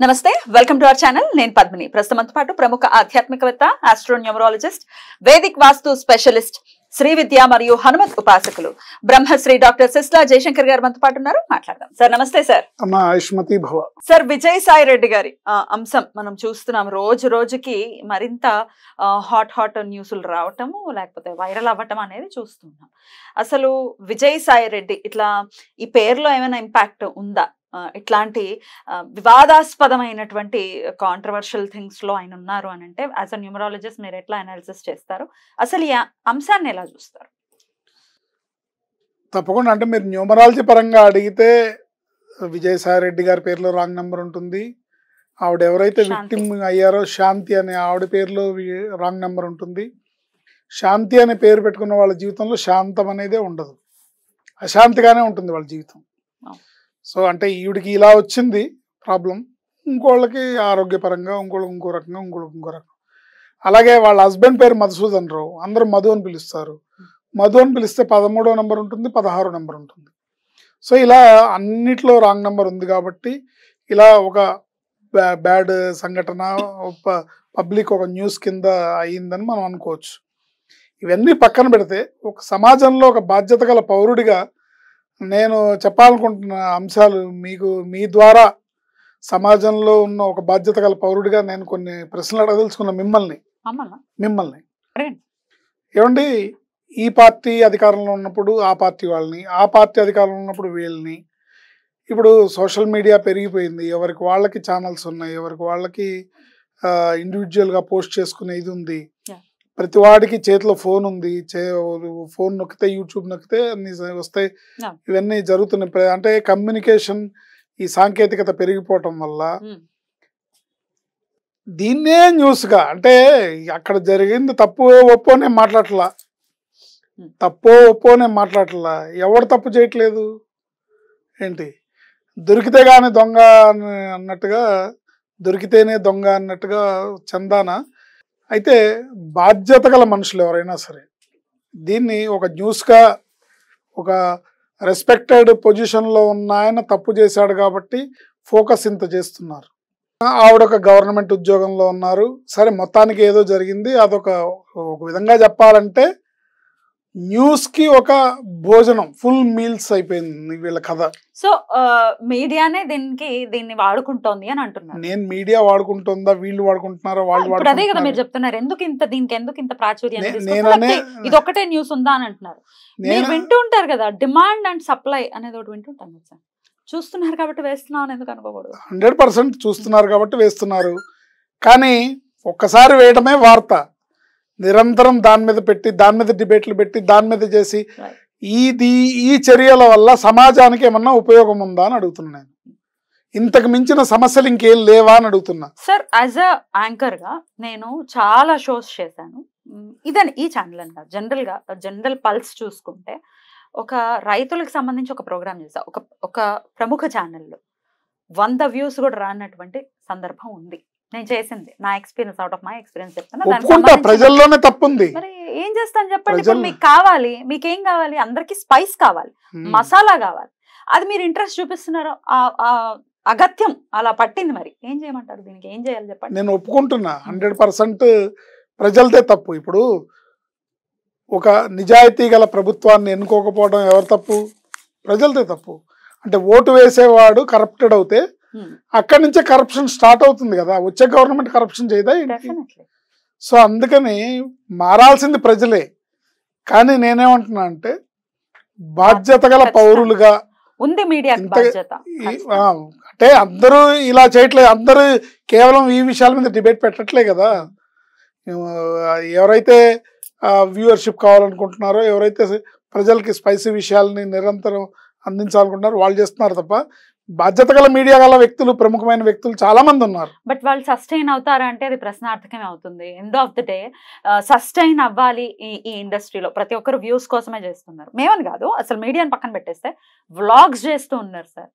నమస్తే welcome to our channel నేను పద్మిని ప్రస్తుతంతో పాటు ప్రముఖ ఆధ్యాత్మికవేత్త ఆస్ట్రోన్యూమరాలజిస్ట్ వేదిక్ వాస్తు స్పెషలిస్ట్ శ్రీ విద్య మరియు హనుమత్ ఉపాసకులు బ్రహ్మశ్రీ డాక్టర్ సిస్లా జయశంకర్ గారు మనతో పాటు ఉన్నారు మాట్లాడదాం సార్ నమస్తే సార్ అమ్మా ఆయుష్మతి భవ సార్ విజయసాయి రెడ్డి గారి అంశం మనం చూస్తున్నాం రోజు రోజుకి మరింత హాట్ న్యూస్లు రావటము లేకపోతే వైరల్ అవ్వటం అనేది చూస్తున్నాం అసలు విజయసాయి రెడ్డి ఇట్లా ఈ పేరులో ఏమైనా ఇంపాక్ట్ ఉందా ఇట్లాంటి వివాదాస్పదమైనటువంటి కాంట్రవర్షియల్ థింగ్స్ లో ఆయన ఉన్నారు అని అంటే యాజ్ అ న్యూమరాలజిస్ట్ మీరు ఎట్లా అనాలిసిస్ చేస్తారు అసలు ఈ అంశాన్ని ఎలా చూస్తారు తప్పకుండా అంటే మీరు న్యూమరాలజీ పరంగా అడిగితే విజయసాయి రెడ్డి గారి పేరులో రాంగ్ నెంబర్ ఉంటుంది ఆవిడ ఎవరైతే విక్టిమ్ అయ్యారో శాంతి అనే ఆవిడ పేరులో రాంగ్ నెంబర్ ఉంటుంది శాంతి అనే పేరు పెట్టుకున్న వాళ్ళ జీవితంలో శాంతం అనేదే ఉండదు అశాంతిగానే ఉంటుంది వాళ్ళ జీవితం సో అంటే ఈవిడికి ఇలా వచ్చింది ప్రాబ్లం ఇంకోళ్ళకి ఆరోగ్యపరంగా ఇంకో రకంగా ఇంకో రకం అలాగే వాళ్ళ హస్బెండ్ పేరు మధుసూదన్ రావు అందరూ మధు అని పిలుస్తారు మధు అని పిలిస్తే 13వ నెంబర్ ఉంటుంది 16వ నెంబర్ ఉంటుంది సో ఇలా అన్నిట్లో రాంగ్ నెంబర్ ఉంది కాబట్టి ఇలా ఒక బ్యాడ్ సంఘటన పబ్లిక్ ఒక న్యూస్ కింద అయ్యిందని మనం అనుకోవచ్చు ఇవన్నీ పక్కన పెడితే ఒక సమాజంలో ఒక బాధ్యత గల పౌరుడిగా నేను చెప్పాలనుకుంటున్న అంశాలు మీకు మీ ద్వారా సమాజంలో ఉన్న ఒక బాధ్యత గల పౌరుడిగా నేను కొన్ని ప్రశ్నలు అడగదలుచుకున్న మిమ్మల్ని ఏమండి ఈ పార్టీ అధికారంలో ఉన్నప్పుడు ఆ పార్టీ వాళ్ళని ఆ పార్టీ అధికారంలో ఉన్నప్పుడు వీళ్ళని ఇప్పుడు సోషల్ మీడియా పెరిగిపోయింది ఎవరికి వాళ్ళకి ఛానల్స్ ఉన్నాయి ఎవరికి వాళ్ళకి ఇండివిజువల్గా పోస్ట్ చేసుకునే ఇది ఉంది ప్రతి వాడికి చేతిలో ఫోన్ ఉంది ఫోన్ నొక్కితే యూట్యూబ్ నొక్కితే అన్ని వస్తాయి ఇవన్నీ జరుగుతున్నాయి అంటే కమ్యూనికేషన్ ఈ సాంకేతికత పెరిగిపోవటం వల్ల దీన్నే న్యూస్గా అంటే అక్కడ జరిగింది తప్పు ఒప్పోనే మాట్లాడట్లా ఎవరు తప్పు చేయట్లేదు ఏంటి దొరికితే కానీ దొంగ అన్నట్టుగా దొరికితేనే దొంగ అన్నట్టుగా చందాన అయితే బాధ్యత గల మనుషులు ఎవరైనా సరే దీన్ని ఒక న్యూస్గా ఒక రెస్పెక్టెడ్ పొజిషన్లో ఉన్న ఆయన తప్పు చేశాడు కాబట్టి ఫోకస్ ఇంత చేస్తున్నారు ఆవిడ ఒక గవర్నమెంట్ ఉద్యోగంలో ఉన్నారు సరే మొత్తానికి ఏదో జరిగింది అదొక విధంగా చెప్పాలంటే న్యూస్కి ఒక భోజనం ఫుల్ మీల్స్ అయిపోయింది వీళ్ళ కథ సో మీడియానే దీన్ని వాడుకుంటోంది అని అంటున్నారు నేను మీడియా వాడుకుంటుందా వీళ్ళు వాడుకుంటున్నారా వాళ్ళు అదే కదా మీరు చెప్తున్నారు దీనికి ఎందుకు ఇంత ప్రాచుర్యం ఇది ఒకటే న్యూస్ ఉందా అని అంటున్నారు మీరు వింటూ ఉంటారు కదా డిమాండ్ అండ్ సప్లై అనేది ఒకటి వింటుంటాం కదా సార్ చూస్తున్నారు కాబట్టి వేస్తున్నాం అని ఎందుకు అనుకోకూడదు 100% చూస్తున్నారు కాబట్టి వేస్తున్నారు కానీ ఒక్కసారి వేయడమే వార్త నిరంతరం దాని మీద పెట్టి దాని మీద డిబేట్లు పెట్టి దాని మీద చేసి ఈ చర్యల వల్ల సమాజానికి ఏమన్నా ఉపయోగం ఉందా అని అడుగుతున్నాను ఇంతకు మించిన సమస్యలు ఇంకేం లేవా అని అడుగుతున్నా సార్ యాజ్ అ యాంకర్ గా నేను చాలా షోస్ చేశాను ఇదని ఈ ఛానల్ అంట జనరల్ పల్స్ చూసుకుంటే ఒక రైతులకు సంబంధించి ఒక ప్రోగ్రామ్ చేసా ఒక ప్రముఖ ఛానల్లో 100 వ్యూస్ కూడా రానటువంటి సందర్భం ఉంది నేను చేసింది నా experience out of my experience చెప్తాను ప్రజల్లోనే తప్పుంది మరి ఏం చేస్తాను చెప్పండి ఇప్పుడు మీకు కావాలి మీకేం కావాలి అందరికి స్పైస్ కావాలి మసాలా కావాలి అది మీరు ఇంట్రెస్ట్ చూపిస్తున్నారు అగత్యం అలా పట్టింది మరి ఏం చేయమంటారు దీనికి ఏం చేయాలి చెప్పండి నేను ఒప్పుకుంటున్నా 100% ప్రజలదే తప్పు ఇప్పుడు ఒక నిజాయితీ గల ప్రభుత్వాన్ని ఎన్నుకోకపోవడం ఎవరు తప్పు ప్రజలదే తప్పు అంటే ఓటు వేసేవాడు కరప్టెడ్ అవుతే అక్కడి నుంచే కరప్షన్ స్టార్ట్ అవుతుంది కదా వచ్చే గవర్నమెంట్ కరప్షన్ చేయదా సో అందుకని మారాల్సింది ప్రజలే కానీ నేనేమంటున్నా అంటే బాధ్యత గల పౌరులుగా ఉంది మీడియా అంటే అందరూ ఇలా చేయట్లేదు అందరూ కేవలం ఈ విషయాల మీద డిబేట్ పెట్టట్లే కదా ఎవరైతే వ్యూవర్షిప్ కావాలనుకుంటున్నారో ఎవరైతే ప్రజలకి స్పైసీ విషయాలని నిరంతరం అందించాలనుకుంటున్నారో వాళ్ళు చేస్తున్నారు తప్ప బాధ్యత గల మీడియా గల వ్యక్తులు ప్రముఖమైన వ్యక్తులు చాలా మంది ఉన్నారు బట్ వాళ్ళు సస్టైన్ అవుతారా అంటే అది ప్రశ్నార్థకమే అవుతుంది end of the day sustain అవ్వాలి ఈ ఇండస్ట్రీలో ప్రతి ఒక్కరు వ్యూస్ కోసమే చేస్తున్నారు మేమని కాదు అసలు మీడియాని పక్కన పెట్టేస్తే వ్లాగ్స్ చేస్తూ ఉన్నారు సార్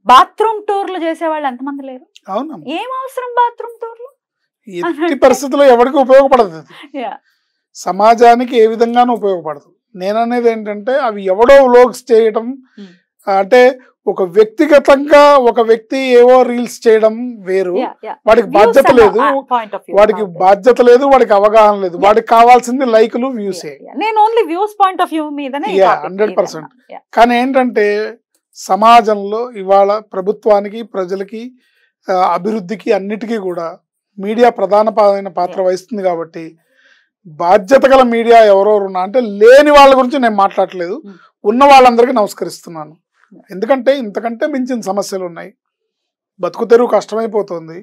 బాత్రూమ్ టూర్లు చేసే వాళ్ళు ఎంతమంది లేరు అవును ఏం అవసరం బాత్రూమ్ టూర్లు ఎట్టి పరిస్థితుల్లో ఎవరికి ఉపయోగపడదు సమాజానికి ఏ విధంగానూ ఉపయోగపడదు నేననేది ఏంటంటే అవి ఎవడో వ్లాగ్స్ చేయటం అంటే ఒక వ్యక్తిగతంగా ఒక వ్యక్తి ఏవో రీల్స్ చేయడం వేరు, వాడికి బాధ్యత లేదు, వాడికి అవగాహన లేదు, వాడికి కావాల్సింది లైకులు వ్యూసే. నేను only views point of view మీదనే 100%. కానీ ఏంటంటే సమాజంలో ఇవాళ ప్రభుత్వానికి, ప్రజలకి, అభివృద్ధికి అన్నిటికీ కూడా మీడియా ప్రధానమైన పాత్ర వహిస్తుంది. కాబట్టి బాధ్యత గల మీడియా ఎవరెవరు ఉన్నా, అంటే లేని వాళ్ళ గురించి నేను మాట్లాడట్లేదు, ఉన్న వాళ్ళందరికీ నమస్కరిస్తున్నాను. ఎందుకంటే ఇంతకంటే మించిన సమస్యలు ఉన్నాయి, బతుకు తెరువు కష్టమైపోతుంది,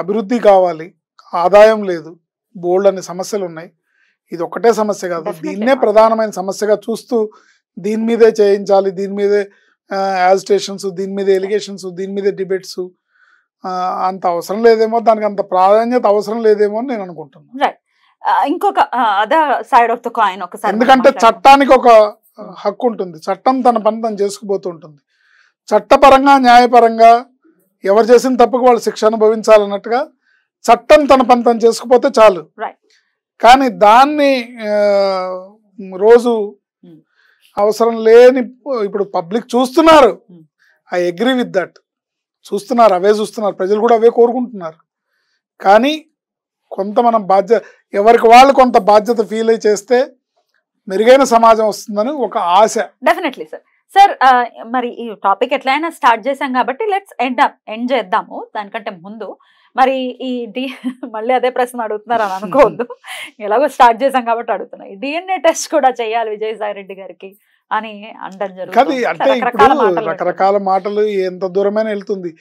అభివృద్ధి కావాలి, ఆదాయం లేదు, బోల్డ్ అనే సమస్యలు ఉన్నాయి. ఇది ఒక్కటే సమస్య కాదు, దీన్నే ప్రధానమైన సమస్యగా చూస్తూ దీని మీదే చేయించాలి, దీని మీదే యాజిటేషన్స్, దీని మీద ఎలిగేషన్స్, దీని మీదే డిబేట్స్ అంత అవసరం లేదేమో, దానికి అంత ప్రాధాన్యత అవసరం లేదేమో అని నేను అనుకుంటున్నాను. ఇంకొక other side of the coin ఒకసారి, ఎందుకంటే చట్టానికి ఒక హక్కు ఉంటుంది, చట్టం తన పని తను చేసుకుపోతూ ఉంటుంది. చట్టపరంగా న్యాయపరంగా ఎవరు చేసిన తప్పుకు వాళ్ళు శిక్ష అనుభవించాలన్నట్టుగా చట్టం తన పని తను చేసుకుపోతే చాలు. కానీ దాన్ని రోజు అవసరం లేని, ఇప్పుడు పబ్లిక్ చూస్తున్నారు, ఐ అగ్రీ విత్ దట్, చూస్తున్నారు, అవే చూస్తున్నారు, ప్రజలు కూడా అవే కోరుకుంటున్నారు. కానీ కొంత మనం ఎవరికి వాళ్ళు కొంత బాధ్యత ఫీల్ అయి చేస్తే మెరుగైన సమాజం వస్తుందని ఒక ఆశ. Definitely sir. సార్ మరి ఈ టాపిక్ ఎట్లయినా స్టార్ట్ చేసాం కాబట్టి లెట్స్ ఎండ్ చేద్దాము. దానికంటే ముందు మరి ఈ మళ్ళీ అదే ప్రశ్న అడుగుతున్నారు అని అనుకోవద్దు, ఎలాగో స్టార్ట్ చేసాం కాబట్టి అడుగుతున్నా. ఈ DNA టెస్ట్ కూడా చేయాలి విజయసాయి రెడ్డి గారికి అని అనడం జరుగుతుంది. అంటే ఇప్పుడు రకరకాల మాటలు ఎంత దూరమైన వెళ్తుంది.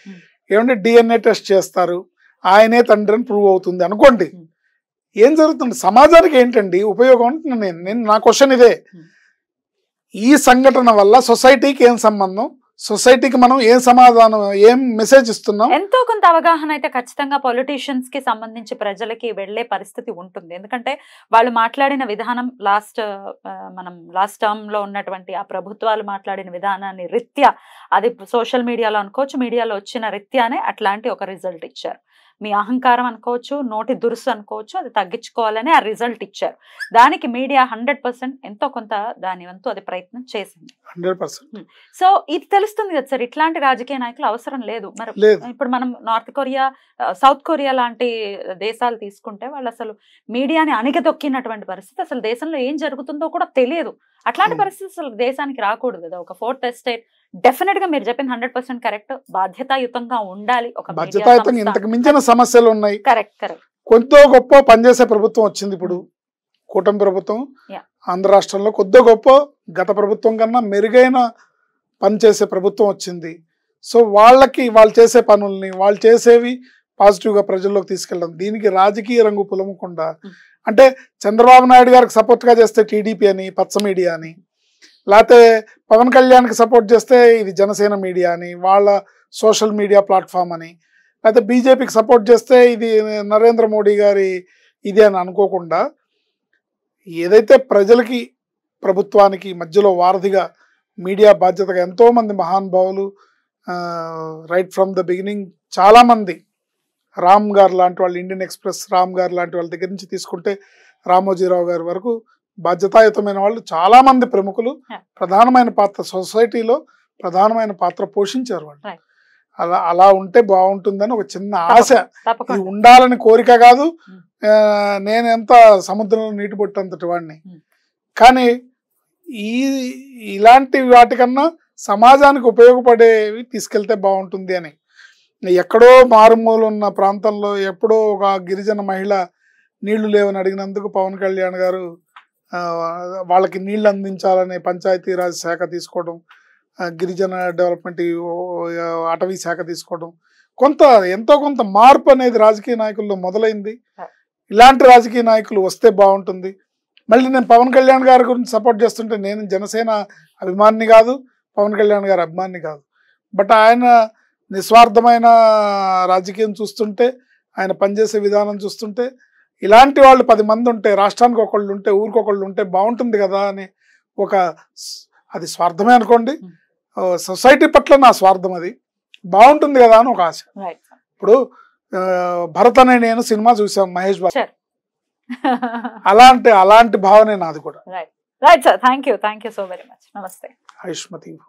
ఏమంటే DNA టెస్ట్ చేస్తారు, ఆయనే తండ్రి అని ప్రూవ్ అవుతుంది అనుకోండి, ఏం జరుగుతుంది సమాజానికి ఏంటండి ఉపయోగం అంటున్నాను నేను. నా క్వశ్చన్ ఇదే, ఈ సంఘటన వల్ల సొసైటీకి ఏం సంబంధం, సొసైటీకి మనం ఏం సమాధానం, ఏం మెసేజ్ ఇస్తున్నాం? ఎంతో కొంత అవగాహన అయితే ఖచ్చితంగా పొలిటీషియన్స్ కి సంబంధించి ప్రజలకి వెళ్లే పరిస్థితి ఉంటుంది. ఎందుకంటే వాళ్ళు మాట్లాడిన విధానం మనం లాస్ట్ టర్మ్ లో ఉన్నటువంటి ఆ ప్రభుత్వాలు మాట్లాడిన విధానాన్ని రీత్యా, అది సోషల్ మీడియాలో అనుకోవచ్చు, మీడియాలో వచ్చిన రీత్యానే అట్లాంటి ఒక రిజల్ట్ ఇచ్చారు. మీ అహంకారం అనుకోవచ్చు, నోటి దురుసు అనుకోవచ్చు, అది తగ్గించుకోవాలని ఆ రిజల్ట్ ఇచ్చారు. దానికి మీడియా 100% ఎంతో కొంత దాని వంతు అది ప్రయత్నం చేసింది. 100%. సో ఇది తెలుస్తుంది కదా సార్, ఇట్లాంటి రాజకీయ నాయకులు అవసరం లేదు. మరి ఇప్పుడు మనం నార్త్ కొరియా, సౌత్ కొరియా లాంటి దేశాలు తీసుకుంటే వాళ్ళు అసలు మీడియాని అణిగదొక్కినటువంటి పరిస్థితి, అసలు దేశంలో ఏం జరుగుతుందో కూడా తెలియదు. అట్లాంటి పరిస్థితి అసలు దేశానికి రాకూడదు కదా. ఒక 4th ఎస్టేట్ డెఫినెట్ గా మీరు చెప్పింది 100% కరెక్ట్, బాధ్యతాయుతంగా ఉండాలి. ఒక బాధ్యతాయుతంగా ఇంతకు మించిన సమస్యలు ఉన్నాయి. కరెక్ట్. కొద్దో గొప్ప పనిచేసే ప్రభుత్వం వచ్చింది ఇప్పుడు, కూటమి ప్రభుత్వం ఆంధ్ర రాష్ట్రంలో. కొద్దో గొప్ప గత ప్రభుత్వం కన్నా మెరుగైన పనిచేసే ప్రభుత్వం వచ్చింది. సో వాళ్ళు చేసే పనుల్ని, వాళ్ళు చేసేవి పాజిటివ్ గా ప్రజల్లోకి తీసుకెళ్ళడం, దీనికి రాజకీయ రంగు పులమకుండా, అంటే చంద్రబాబు నాయుడు గారికి సపోర్ట్ గా చేస్తే టీడీపీ అని, పచ్చ మీడియా అని, లేకపోతే పవన్ కళ్యాణ్కి సపోర్ట్ చేస్తే ఇది జనసేన మీడియా అని, వాళ్ళ సోషల్ మీడియా ప్లాట్ఫామ్ అని, లేకపోతే బీజేపీకి సపోర్ట్ చేస్తే ఇది నరేంద్ర మోడీ గారి ఇది అని అనుకోకుండా, ఏదైతే ప్రజలకి ప్రభుత్వానికి మధ్యలో వారధిగా మీడియా బాధ్యతగా ఎంతోమంది మహానుభావులు రైట్ ఫ్రమ్ ద బిగినింగ్ చాలామంది, రామ్ గారు లాంటి వాళ్ళు, ఇండియన్ ఎక్స్ప్రెస్ రామ్ గారు లాంటి వాళ్ళ దగ్గర నుంచి తీసుకుంటే రామోజీరావు గారి వరకు బాధ్యతాయుతమైన వాళ్ళు చాలామంది ప్రముఖులు ప్రధానమైన పాత్ర, సొసైటీలో ప్రధానమైన పాత్ర పోషించారు వాళ్ళు. అలా ఉంటే బాగుంటుందని ఒక చిన్న ఆశ, ఇది ఉండాలని కోరిక కాదు, నేను ఎంత సముద్రంలో నీటి బొట్టంతటి వాడిని. కానీ ఇలాంటి వాటికన్నా సమాజానికి ఉపయోగపడేవి తీసుకెళ్తే బాగుంటుంది అని. ఎక్కడో మారుమూల ఉన్న ప్రాంతంలో ఎప్పుడో ఒక గిరిజన మహిళ నీళ్లు లేవని అడిగినందుకు పవన్ కళ్యాణ్ గారు వాళ్ళకి నీళ్లు అందించాలనే పంచాయతీరాజ్ శాఖ తీసుకోవడం, గిరిజన డెవలప్మెంట్ అటవీ శాఖ తీసుకోవడం, ఎంతో కొంత మార్పు అనేది రాజకీయ నాయకుల్లో మొదలైంది. ఇలాంటి రాజకీయ నాయకులు వస్తే బాగుంటుంది. మళ్ళీ నేను పవన్ కళ్యాణ్ గారి గురించి సపోర్ట్ చేస్తుంటే నేను జనసేన అభిమానిని కాదు, పవన్ కళ్యాణ్ గారి అభిమానిని కాదు. బట్ ఆయన నిస్వార్థమైన రాజకీయం చూస్తుంటే, ఆయన పనిచేసే విధానం చూస్తుంటే, ఇలాంటి వాళ్ళు 10 మంది ఉంటే, రాష్ట్రానికి ఒకళ్ళు ఉంటే, ఊరికొకళ్ళు ఉంటే బాగుంటుంది కదా అని అది స్వార్థమే అనుకోండి, సొసైటీ పట్ల నా స్వార్థం, అది బాగుంటుంది కదా అని ఒక ఆశ. ఇప్పుడు భరత్ అనే నేను సినిమా చూసాను మహేష్ బాబు, అలాంటి భావనే నాది కూడా. Right sir, thank you so very much. నమస్తే. ఆయుష్మతి.